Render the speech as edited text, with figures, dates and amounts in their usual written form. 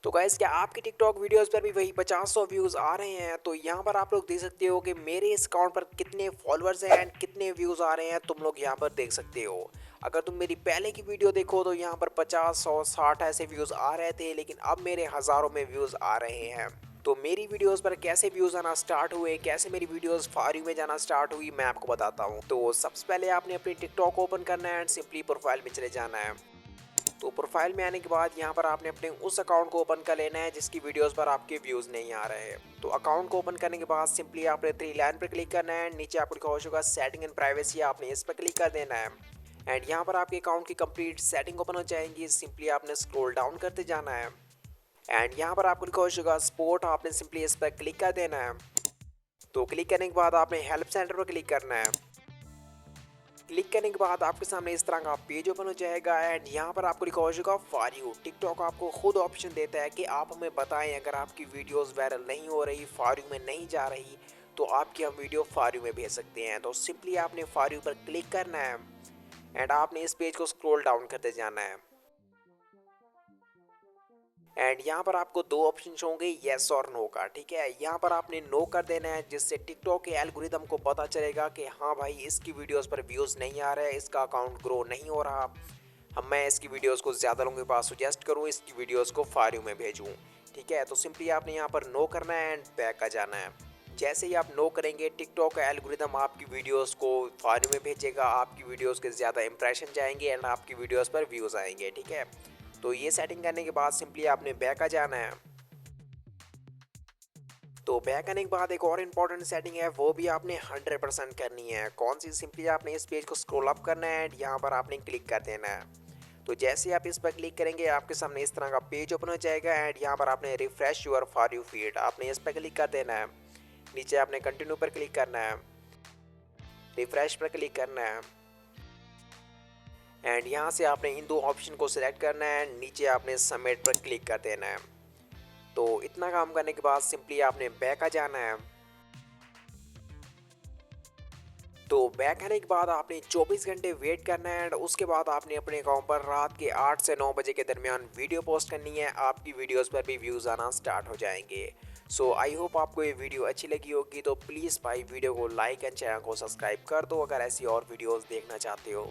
तो गाइस क्या आपके टिकटॉक वीडियोस पर भी वही 50-100 व्यूज़ आ रहे हैं? तो यहाँ पर आप लोग देख सकते हो कि मेरे इस अकाउंट पर कितने फॉलोअर्स हैं एंड कितने व्यूज़ आ रहे हैं, तुम लोग यहाँ पर देख सकते हो। अगर तुम मेरी पहले की वीडियो देखो तो यहाँ पर 50, 100, 60 ऐसे व्यूज़ आ रहे थे, लेकिन अब मेरे हज़ारों में व्यूज़ आ रहे हैं। तो मेरी वीडियोस पर कैसे व्यूज़ आना स्टार्ट हुए, कैसे मेरी वीडियोस फॉर यू में जाना स्टार्ट हुई, मैं आपको बताता हूँ। तो सबसे पहले आपने अपनी टिकटॉक ओपन करना है एंड सिंपली प्रोफाइल में चले जाना है। तो प्रोफाइल में आने के बाद यहाँ पर आपने अपने उस अकाउंट को ओपन कर लेना है जिसकी वीडियोस पर आपके व्यूज़ नहीं आ रहे हैं। तो अकाउंट को ओपन करने के बाद सिंपली आपने थ्री लाइन पर क्लिक करना है। नीचे आपको लिखा होगा सेटिंग एंड प्राइवेसी, आपने इस पर क्लिक कर देना है। एंड यहाँ पर आपके अकाउंट की कंप्लीट सेटिंग ओपन हो जाएंगी। सिंपली आपने स्क्रॉल डाउन करते जाना है एंड यहाँ पर आपको लिखा होगा स्पोर्ट, आपने सिंपली इस पर क्लिक कर देना है। तो क्लिक करने के बाद आपने हेल्प सेंटर पर क्लिक करना है। क्लिक करने के बाद आपके सामने इस तरह का पेज ओपन हो जाएगा एंड यहाँ पर आपको लिखा होगा फॉर यू। टिकटॉक आपको खुद ऑप्शन देता है कि आप हमें बताएं अगर आपकी वीडियोस वायरल नहीं हो रही, फॉर यू में नहीं जा रही, तो आपकी हम वीडियो फॉर यू में भेज सकते हैं। तो सिंपली आपने फॉर यू पर क्लिक करना है एंड आपने इस पेज को स्क्रॉल डाउन करते जाना है एंड यहाँ पर आपको दो ऑप्शन होंगे येस और नो का। ठीक है, यहाँ पर आपने नो कर देना है जिससे टिकटॉक के एल्गोरिदम को पता चलेगा कि हाँ भाई इसकी वीडियोस पर व्यूज़ नहीं आ रहे, इसका अकाउंट ग्रो नहीं हो रहा, हम मैं इसकी वीडियोस को ज़्यादा लोगों के पास सुजेस्ट करूँ, इसकी वीडियोस को फॉर यू में भेजूँ। ठीक है, तो सिंपली आपने यहाँ पर नो करना है एंड बैक आ जाना है। जैसे ही आप नो करेंगे टिकटॉक का एल्गोरिदम आपकी वीडियोस को फॉर यू में भेजेगा, आपकी वीडियोस के ज़्यादा इंप्रेशन जाएंगे एंड आपकी वीडियोस पर व्यूज़ आएंगे। ठीक है, तो ये सेटिंग करने के बाद सिंपली आपने बैक आ जाना है। तो बैक आने के बाद एक और इम्पॉर्टेंट सेटिंग है, वो भी आपने 100% करनी है। कौन सी? सिंपली आपने इस पेज को स्क्रॉल अप करना है एंड यहाँ पर आपने क्लिक कर देना है। तो जैसे आप इस पर क्लिक करेंगे आपके सामने इस तरह का पेज ओपन हो जाएगा एंड यहाँ पर आपने refresh your for you feed, आपने इस पर क्लिक कर देना है। नीचे आपने कंटिन्यू पर क्लिक करना है, रिफ्रेश पर क्लिक करना है एंड यहाँ से आपने इन दो ऑप्शन को सिलेक्ट करना है एंड नीचे आपने सबमिट पर क्लिक कर देना है। तो इतना काम करने के बाद सिंपली आपने बैक आ जाना है। तो बैक आने के बाद आपने 24 घंटे वेट करना है एंड उसके बाद आपने अपने अकाउंट पर रात के 8 से 9 बजे के दरमियान वीडियो पोस्ट करनी है। आपकी वीडियोस पर भी व्यूज़ आना स्टार्ट हो जाएंगे। सो आई होप आपको ये वीडियो अच्छी लगी होगी। तो प्लीज़ भाई वीडियो को लाइक एंड चैनल को सब्सक्राइब कर दो अगर ऐसी और वीडियोस देखना चाहते हो।